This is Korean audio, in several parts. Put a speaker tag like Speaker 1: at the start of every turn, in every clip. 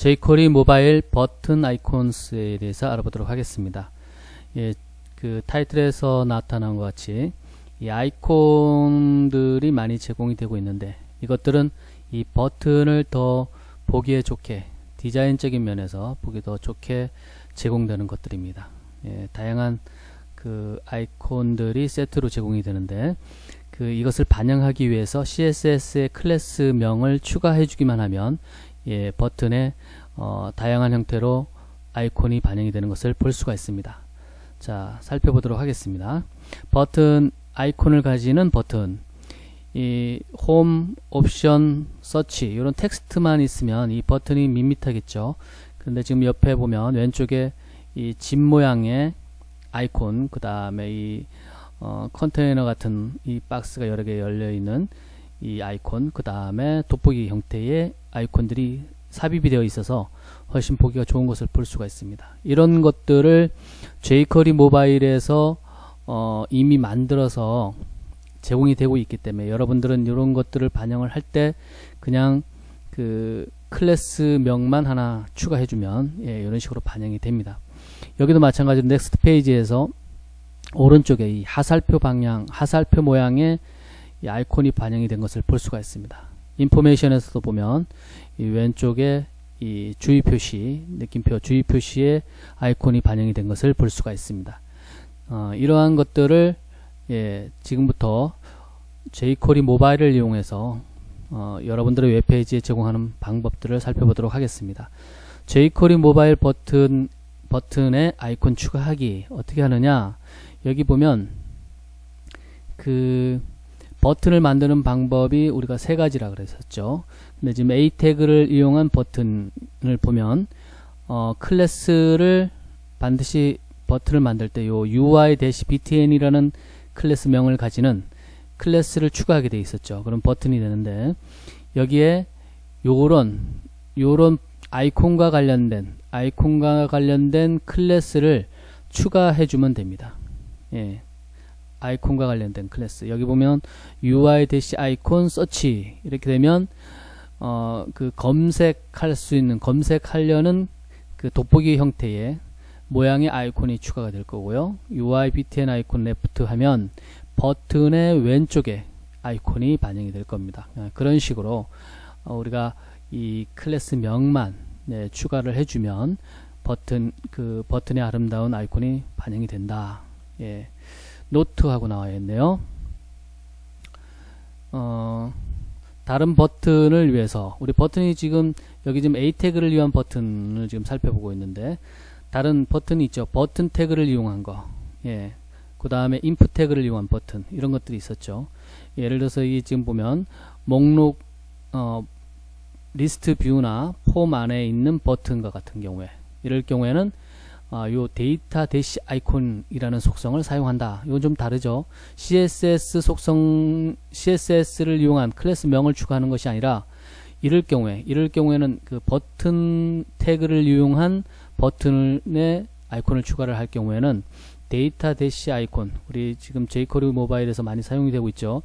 Speaker 1: jQuery 모바일 버튼 아이콘스에 대해서 알아보도록 하겠습니다. 예, 그 타이틀에서 나타난 것 같이 이 아이콘들이 많이 제공이 되고 있는데, 이것들은 이 버튼을 더 보기에 좋게, 디자인적인 면에서 보기 더 좋게 제공되는 것들입니다. 예, 다양한 그 아이콘들이 세트로 제공이 되는데, 이것을 반영하기 위해서 CSS의 클래스명을 추가해 주기만 하면 예, 버튼에 다양한 형태로 아이콘이 반영이 되는 것을 볼 수가 있습니다. 자, 살펴보도록 하겠습니다. 버튼 아이콘을 가지는 버튼, 이 홈, 옵션, 서치 이런 텍스트만 있으면 이 버튼이 밋밋하겠죠. 그런데 지금 옆에 보면 왼쪽에 이 집 모양의 아이콘, 그 다음에 이 컨테이너 같은 이 박스가 여러 개 열려 있는 이 아이콘, 그 다음에 돋보기 형태의 아이콘들이 삽입이 되어 있어서 훨씬 보기가 좋은 것을 볼 수가 있습니다. 이런 것들을 jQuery 모바일에서 이미 만들어서 제공이 되고 있기 때문에 여러분들은 이런 것들을 반영을 할 때 그냥 그 클래스명만 하나 추가해주면 예, 이런 식으로 반영이 됩니다. 여기도 마찬가지로 넥스트 페이지에서 오른쪽에 이 하살표 방향, 하살표 모양의 이 아이콘이 반영이 된 것을 볼 수가 있습니다. 인포메이션에서도 보면 이 왼쪽에 이 주의 표시, 느낌표 주의 표시의 아이콘이 반영이 된 것을 볼 수가 있습니다. 이러한 것들을 예, 지금부터 jQuery 모바일을 이용해서 여러분들의 웹페이지에 제공하는 방법들을 살펴보도록 하겠습니다. jQuery 모바일 버튼에 아이콘 추가하기 어떻게 하느냐, 여기 보면 그 버튼을 만드는 방법이 우리가 세 가지라 그랬었죠. 근데 지금 A 태그를 이용한 버튼을 보면 클래스를 반드시 버튼을 만들 때 요 UI-btn이라는 클래스명을 가지는 클래스를 추가하게 돼 있었죠. 그럼 버튼이 되는데, 여기에 요런 아이콘과 관련된 클래스를 추가해 주면 됩니다. 예, 아이콘과 관련된 클래스. 여기 보면 UI-icon search 이렇게 되면 그 검색할 수 있는, 검색하려는 그 돋보기 형태의 모양의 아이콘이 추가가 될 거고요. UI-btn 아이콘 레프트 하면 버튼의 왼쪽에 아이콘이 반영이 될 겁니다. 그런 식으로 우리가 이 클래스명만 네, 추가를 해주면 버튼의 아름다운 아이콘이 반영이 된다. 예, 노트하고 나와 있네요. 다른 버튼을 위해서, 우리 버튼이 지금 여기 지금 A 태그를 위한 버튼을 지금 살펴보고 있는데, 다른 버튼이 있죠. 버튼 태그를 이용한 거, 예, 그 다음에 인풋 태그를 이용한 버튼, 이런 것들이 있었죠. 예를 들어서 이 지금 보면 목록 리스트 뷰나 폼 안에 있는 버튼과 같은 경우에, 이럴 경우에는 요 데이터 대시 아이콘이라는 속성을 사용한다. 이건 좀 다르죠. CSS를 이용한 클래스명을 추가하는 것이 아니라, 이럴 경우에는 그 버튼 태그를 이용한 버튼의 아이콘을 추가를 할 경우에는 데이터 대시 아이콘, 우리 지금 jQuery 모바일에서 많이 사용이 되고 있죠.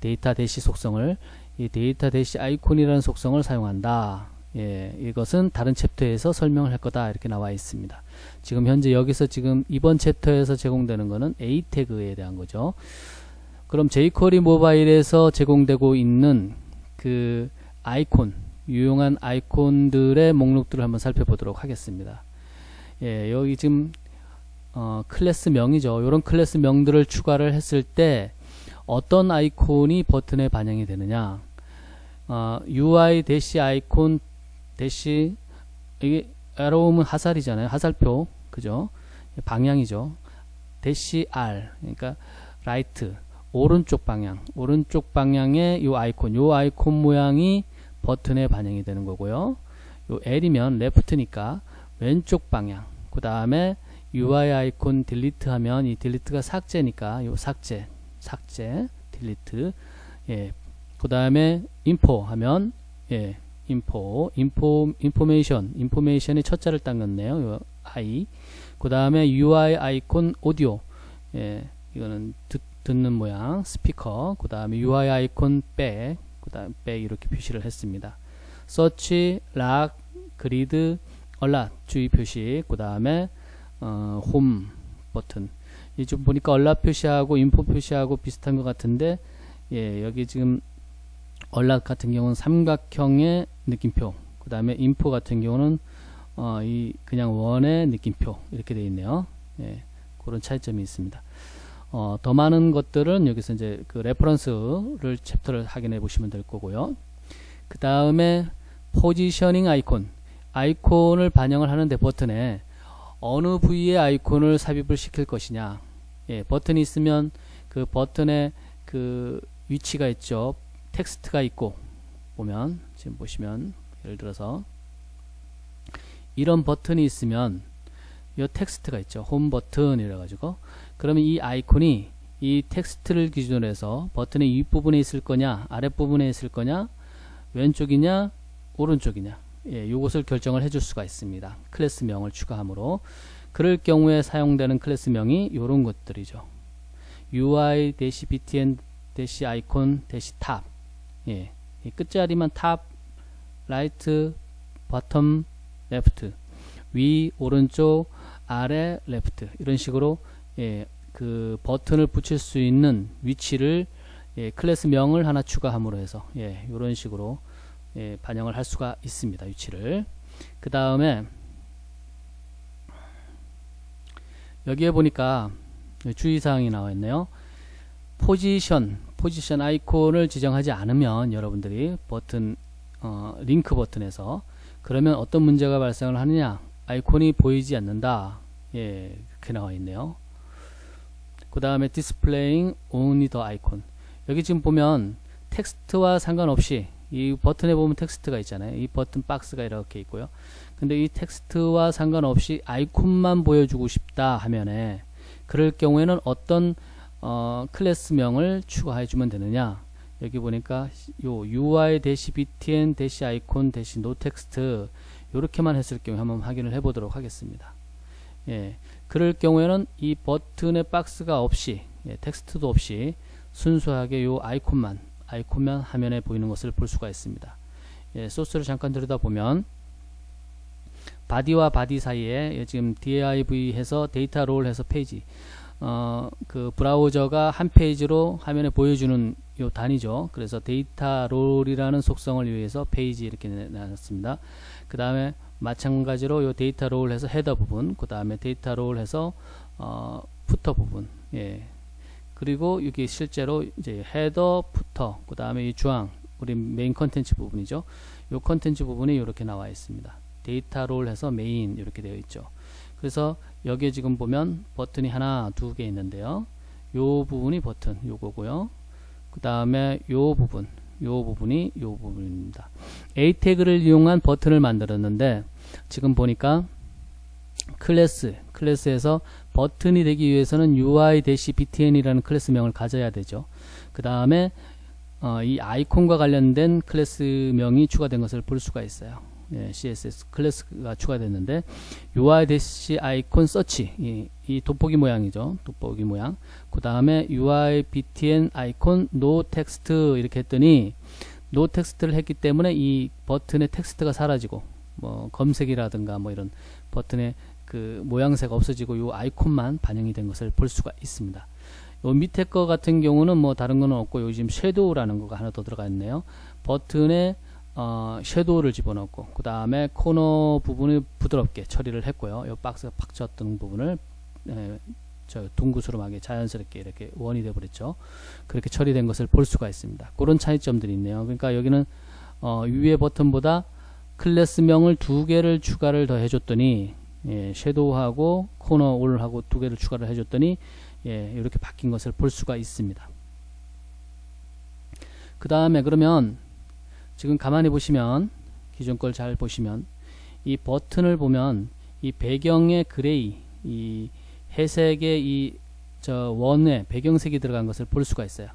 Speaker 1: 데이터 대시 속성을, 이 데이터 대시 아이콘이라는 속성을 사용한다. 예, 이것은 다른 챕터에서 설명을 할 거다, 이렇게 나와 있습니다. 지금 현재 여기서 지금 이번 챕터에서 제공되는 것은 A 태그에 대한 거죠. 그럼 jQuery 모바일에서 제공되고 있는 그 아이콘, 유용한 아이콘들의 목록들을 한번 살펴보도록 하겠습니다. 예, 여기 지금 클래스명이죠. 이런 클래스명들을 추가를 했을 때 어떤 아이콘이 버튼에 반영이 되느냐, UI-icon 대시, 이게 arrow는 하살이잖아요. 하살표, 그죠? 방향이죠. 대시 R, 그러니까 right, 오른쪽 방향의 요 아이콘 모양이 버튼에 반영이 되는 거고요. 요 L이면 left니까 왼쪽 방향, 그 다음에 UI 아이콘 딜리트 하면 이 딜리트가 삭제니까 요 삭제, 딜리트. 예, 그 다음에 인포 하면 예, 인포메이션의 첫 자를 딱 넣네요. 요 I. 그 다음에 UI 아이콘 오디오, 예, 이거는 듣는 모양, 스피커. 그 다음에 UI 아이콘 백, 그 다음 백 이렇게 표시를 했습니다. 서치, 락, 그리드, 얼랏 주의 표시, 그 다음에 홈 버튼. 이 좀 보니까 얼랏 표시하고 인포 표시하고 비슷한 것 같은데, 예, 여기 지금 얼랏 같은 경우는 삼각형의 느낌표, 그 다음에 인포 같은 경우는 이 그냥 원의 느낌표 이렇게 되어 있네요. 예, 그런 차이점이 있습니다. 더 많은 것들은 여기서 이제 그 레퍼런스를 챕터를 확인해 보시면 될 거고요. 그 다음에 포지셔닝 아이콘, 아이콘을 반영을 하는데 버튼에 어느 부위에 아이콘을 삽입을 시킬 것이냐. 예, 버튼이 있으면 그 버튼에 그 위치가 있죠. 텍스트가 있고, 보면 지금 보시면 예를 들어서 이런 버튼이 있으면 이 텍스트가 있죠. 홈 버튼 이래 가지고, 그러면 이 아이콘이 이 텍스트를 기준으로 해서 버튼의 윗부분에 있을 거냐, 아랫부분에 있을 거냐, 왼쪽이냐, 오른쪽이냐, 예, 요것을 결정을 해줄 수가 있습니다. 클래스명을 추가함으로. 그럴 경우에 사용되는 클래스명이 요런 것들이죠. UI-btn-icon-tab. 예, 이 끝자리만 탑, 라이트, 버텀, 레프트, 위, 오른쪽, 아래, 레프트, 이런 식으로, 예, 그 버튼을 붙일 수 있는 위치를, 예, 클래스명을 하나 추가함으로 해서, 예, 이런 식으로, 예, 반영을 할 수가 있습니다. 위치를. 그 다음에 여기에 보니까 주의사항이 나와 있네요. 포지션 아이콘을 지정하지 않으면 여러분들이 버튼 링크 버튼에서, 그러면 어떤 문제가 발생을 하느냐, 아이콘이 보이지 않는다. 예, 그렇게 나와 있네요. 그 다음에 displaying only the icon. 여기 지금 보면 텍스트와 상관없이 이 버튼에 보면 텍스트가 있잖아요. 이 버튼 박스가 이렇게 있고요. 근데 이 텍스트와 상관없이 아이콘만 보여주고 싶다 하면은, 그럴 경우에는 어떤 클래스명을 추가해 주면 되느냐. 여기 보니까 요 UI-btn-icon-notext 요렇게만 했을 경우에 한번 확인을 해 보도록 하겠습니다. 예, 그럴 경우에는 이 버튼의 박스가 없이, 예, 텍스트도 없이 순수하게 요 아이콘만 화면에 보이는 것을 볼 수가 있습니다. 예, 소스를 잠깐 들여다보면 바디와 바디 사이에 지금 div 해서 데이터 롤 해서 페이지, 그 브라우저가 한 페이지로 화면에 보여주는 요 단위죠. 그래서 데이터 롤이라는 속성을 이용해서 페이지 이렇게 나눴습니다. 그 다음에 마찬가지로 요 데이터 롤 해서 헤더 부분, 그 다음에 데이터 롤 해서 푸터 부분, 예, 그리고 여기 실제로 이제 헤더, 푸터, 그 다음에 이 주황, 우리 메인 컨텐츠 부분이죠. 요 컨텐츠 부분이 이렇게 나와 있습니다. 데이터 롤 해서 메인 이렇게 되어 있죠. 그래서 여기에 지금 보면 버튼이 하나, 두 개 있는데요. 요 부분이 버튼, 요거고요. 그 다음에 요 부분이 요 부분입니다. A 태그를 이용한 버튼을 만들었는데, 지금 보니까 클래스에서 버튼이 되기 위해서는 UI-btn이라는 클래스명을 가져야 되죠. 그 다음에 이 아이콘과 관련된 클래스명이 추가된 것을 볼 수가 있어요. 예, CSS 클래스가 추가됐는데, UI-icon search, 이 돋보기 모양이죠. 돋보기 모양. 그 다음에 UI-btn icon no text 이렇게 했더니 no text를 했기 때문에 이 버튼의 텍스트가 사라지고, 뭐 검색이라든가 뭐 이런 버튼의 그 모양새가 없어지고 요 아이콘만 반영이 된 것을 볼 수가 있습니다. 요 밑에 거 같은 경우는 뭐 다른 거는 없고, 요 지금 섀도우라는 거가 하나 더 들어가 있네요. 버튼에 섀도우를 집어넣고, 그 다음에 코너 부분을 부드럽게 처리를 했고요. 요 박스가 팍 쳤던 부분을 저 둥구스름하게 자연스럽게 이렇게 원이 되어 버렸죠. 그렇게 처리된 것을 볼 수가 있습니다. 그런 차이점들이 있네요. 그러니까 여기는 위에 버튼보다 클래스명을 두 개를 추가를 더 해줬더니, 예, 섀도우하고 코너 올하고 두 개를 추가를 해줬더니, 예, 이렇게 바뀐 것을 볼 수가 있습니다. 그 다음에 그러면 지금 가만히 보시면, 기존 걸 잘 보시면, 이 버튼을 보면 이 배경의 그레이, 이 회색의 이 저 원에 배경색이 들어간 것을 볼 수가 있어요.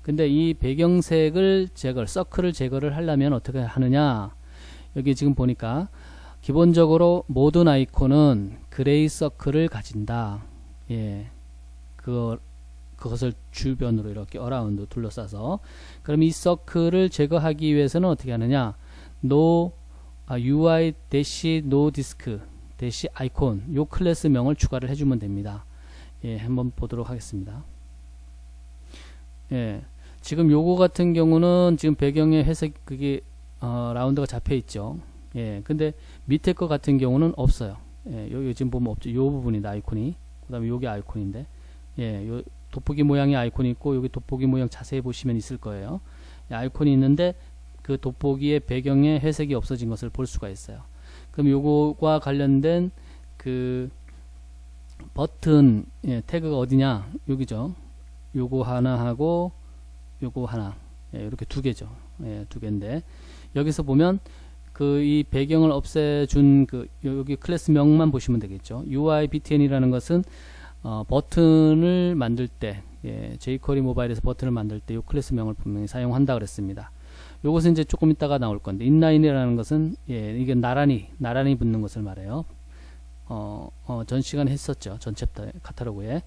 Speaker 1: 근데 이 배경색을 서클을 제거를 하려면 어떻게 하느냐. 여기 지금 보니까 기본적으로 모든 아이콘은 그레이 서클을 가진다. 예, 그것을 주변으로 이렇게 어라운드 둘러싸서, 그럼 이 서클을 제거하기 위해서는 어떻게 하느냐. no UI no disk icon 요 클래스명을 추가를 해주면 됩니다. 예, 한번 보도록 하겠습니다. 예, 지금 요거 같은 경우는 지금 배경에 회색 그게 라운드가 잡혀 있죠. 예, 근데 밑에 거 같은 경우는 없어요. 예, 여기 지금 보면 없죠. 요 부분이다, 아이콘이. 그 다음에 요게 아이콘인데, 예, 요 돋보기 모양의 아이콘이 있고, 여기 돋보기 모양 자세히 보시면 있을 거예요. 예, 아이콘이 있는데, 그 돋보기의 배경에 회색이 없어진 것을 볼 수가 있어요. 그럼 요거와 관련된 그 버튼, 예, 태그가 어디냐? 여기죠. 요거 하나 하고, 요거 하나. 예, 이렇게 두 개죠. 예, 두 개인데, 여기서 보면, 그 이 배경을 없애준 그 여기 클래스명만 보시면 되겠죠. UI btn이라는 것은 버튼을 만들 때, 예, jQuery 모바일에서 버튼을 만들 때 이 클래스명을 분명히 사용한다 그랬습니다. 요것은 이제 조금 있다가 나올 건데, inline이라는 것은, 예, 이게 나란히 붙는 것을 말해요. 전 시간에 했었죠. 전 챕터에, 카탈로그에,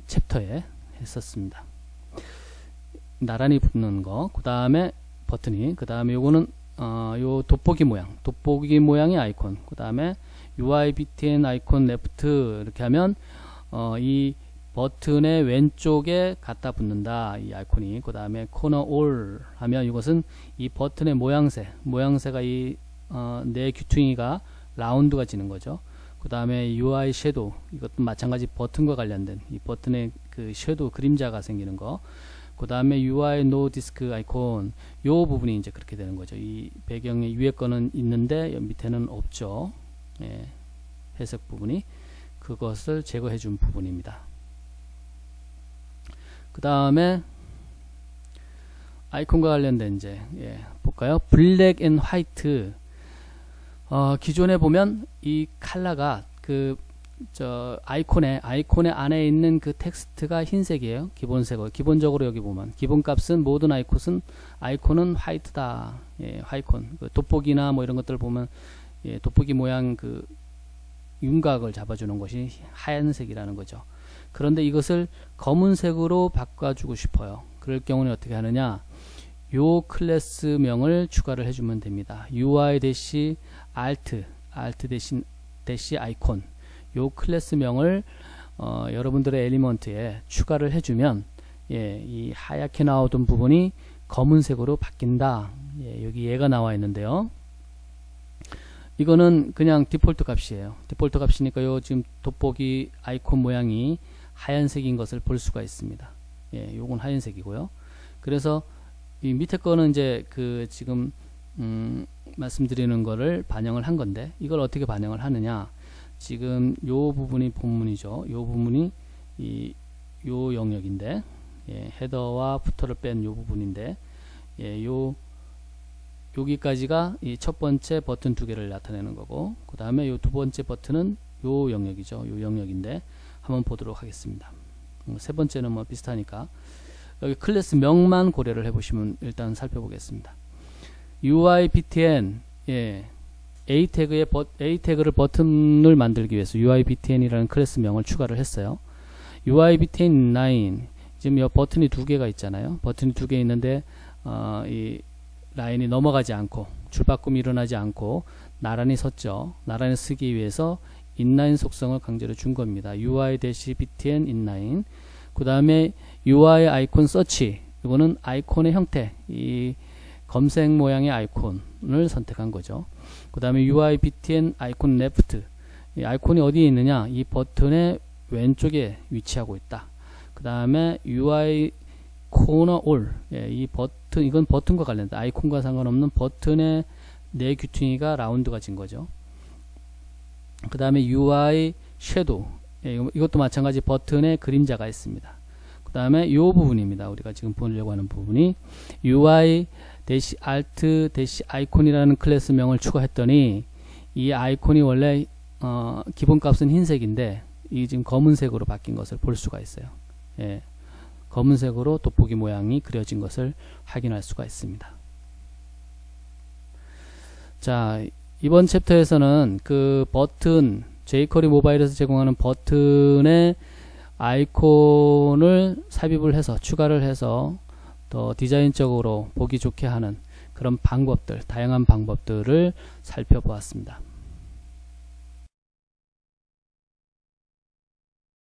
Speaker 1: 챕터에 했었습니다. 나란히 붙는 거, 그 다음에 버튼이, 그 다음에 요거는 요 돋보기 모양의 아이콘, 그 다음에 UI btn 아이콘 레프트 이렇게 하면 이 버튼의 왼쪽에 갖다 붙는다, 이 아이콘이. 그 다음에 코너 올 하면 이것은 이 버튼의 모양새가 이 네 귀퉁이가 라운드가 지는 거죠. 그 다음에 UI 섀도우, 이것도 마찬가지 버튼과 관련된 이 버튼의 그 섀도우 그림자가 생기는 거. 그 다음에 UI no disk 아이콘, 요 부분이 이제 그렇게 되는 거죠. 이 배경에 위에 거는 있는데 밑에는 없죠. 예, 회색 부분이 그것을 제거해 준 부분입니다. 그 다음에 아이콘과 관련된 이제, 예, 볼까요? 블랙 앤 화이트. 기존에 보면 이 컬러가 아이콘의 안에 있는 그 텍스트가 흰색이에요. 기본적으로 여기 보면 기본값은 모든 아이콘은 화이트다. 예, 화이콘. 그 돋보기나 뭐 이런 것들 보면, 예, 돋보기 모양 그 윤곽을 잡아주는 것이 하얀색이라는 거죠. 그런데 이것을 검은색으로 바꿔주고 싶어요. 그럴 경우는 어떻게 하느냐? 요 클래스명을 추가를 해주면 됩니다. UI-alt 대시 아이콘, 요 클래스명을 여러분들의 엘리먼트에 추가를 해주면, 예, 이 하얗게 나오던 부분이 검은색으로 바뀐다. 예, 여기 얘가 나와 있는데요. 이거는 그냥 디폴트 값이에요. 디폴트 값이니까 요 지금 돋보기 아이콘 모양이 하얀색인 것을 볼 수가 있습니다. 예, 요건 하얀색이고요. 그래서 이 밑에 거는 이제 그 지금 말씀드리는 거를 반영을 한 건데, 이걸 어떻게 반영을 하느냐? 지금 요 부분이 본문이죠. 요 부분이 요 영역인데, 예, 헤더와 푸터를 뺀 요 부분인데, 예, 여기까지가 이 첫 번째 버튼 두 개를 나타내는 거고, 그 다음에 요 두 번째 버튼은 요 영역이죠. 요 영역인데 한번 보도록 하겠습니다. 세 번째는 뭐 비슷하니까 여기 클래스 명만 고려를 해보시면 일단 살펴보겠습니다. UI btn, 예, A 태그를 버튼을 만들기 위해서 UI btn이라는 클래스 명을 추가를 했어요. UI btn inline, 지금 이 버튼이 두 개가 있잖아요. 버튼이 두 개 있는데 이 라인이 넘어가지 않고 줄바꿈이 일어나지 않고 나란히 섰죠. 나란히 쓰기 위해서 inline 속성을 강제로 준 겁니다. UI-btn inline. 그 다음에 UI 아이콘 서치, 이거는 아이콘의 형태, 이 검색 모양의 아이콘을 선택한 거죠. 그 다음에 UI btn 아이콘 레프트, 이 아이콘이 어디에 있느냐? 이 버튼의 왼쪽에 위치하고 있다. 그 다음에 UI 코너 올, 예, 이 버튼, 이건 버튼과 관련된, 아이콘과 상관없는 버튼의 네 귀퉁이가 라운드가 진 거죠. 그 다음에 UI 섀도우, 예, 이것도 마찬가지 버튼의 그림자가 있습니다. 그 다음에 이 부분입니다. 우리가 지금 보려고 하는 부분이 UI-alt 아이콘이라는 클래스명을 추가했더니 이 아이콘이 원래 기본값은 흰색인데 이 지금 검은색으로 바뀐 것을 볼 수가 있어요. 예, 검은색으로 돋보기 모양이 그려진 것을 확인할 수가 있습니다. 자, 이번 챕터에서는 그 버튼, jQuery 모바일에서 제공하는 버튼의 아이콘을 삽입을 해서 추가를 해서 더 디자인적으로 보기 좋게 하는 그런 방법들, 다양한 방법들을 살펴보았습니다.